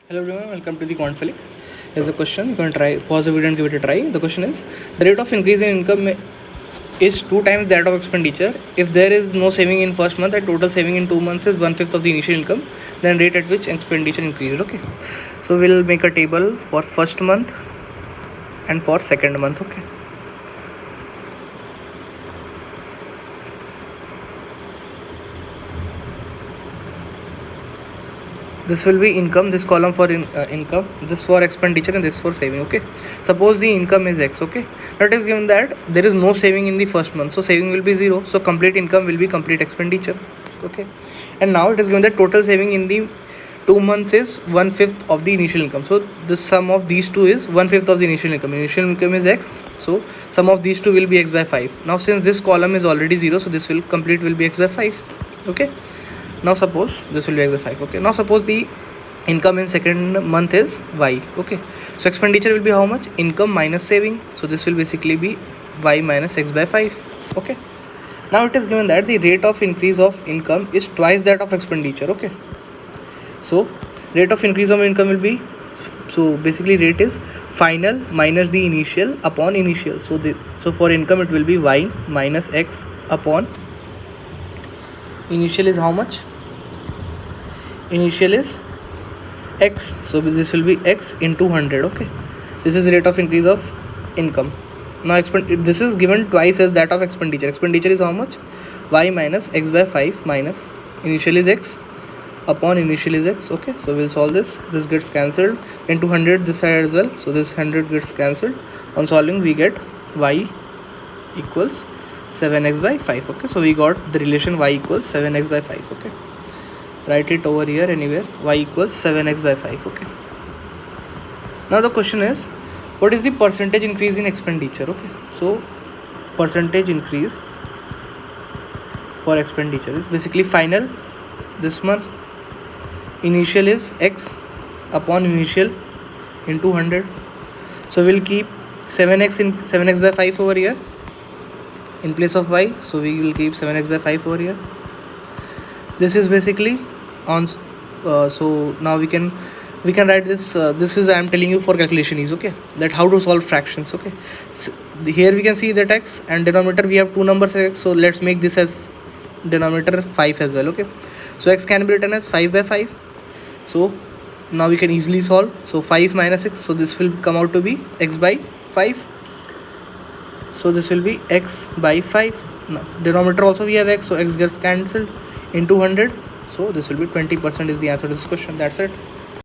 Hello everyone, welcome to the Conflict. Here's a question. You can try pause the video and give it a try. The question is the rate of increase in income is 2 times that of expenditure. If there is no saving in first month and total saving in 2 months is 1/5 of the initial income, then rate at which expenditure increases. Okay. So we'll make a table for first month and for second month. Okay. This will be income, this column for income, this for expenditure, and this for saving. Okay, suppose the income is x. Okay, now it is given that there is no saving in the first month, so saving will be 0, so complete income will be complete expenditure. Okay, and now it is given that total saving in the 2 months is 1/5 of the initial income, so the sum of these two is 1/5 of the initial income is x, so sum of these two will be x by 5. Now since this column is already 0, so this will be x by 5. Okay, now suppose this will be x by 5. Okay, now suppose the income in second month is y. Okay, so expenditure will be how much? Income minus saving, so this will basically be y minus x by 5. Okay, now it is given that the rate of increase of income is twice that of expenditure. Okay, so rate of increase of income will be, so basically rate is final minus the initial upon initial, so for income it will be y minus x upon initial is how much? Initial is x, so this will be x into 100. Okay, this is rate of increase of income. Now this is given twice as that of expenditure. Expenditure is how much? Y minus x by 5 minus initial is x upon initial is x. Okay, so we'll solve this gets cancelled, into 100 this side as well, so this 100 gets cancelled. On solving we get y equals 7x by 5. Okay, so we got the relation y equals 7x by 5. Okay, write it over here anywhere, y equals 7x by 5. Okay, now the question is what is the percentage increase in expenditure? Okay, so percentage increase for expenditure is basically final this month, initial is x upon initial into 100, so we'll keep 7x by 5 over here in place of y, so we will keep 7x by 5 over here. This is basically on, so now we can write this, this is I am telling you for calculation ease. Okay, that how to solve fractions. Okay, so here we can see that x and denominator we have two numbers x, so let's make this as denominator 5 as well. Okay, so x can be written as 5 by 5, so now we can easily solve. So 5 minus x, so this will come out to be x by 5, so this will be x by 5. Now denominator also we have x, so x gets cancelled into 100, so this will be 20% is the answer to this question. That's it.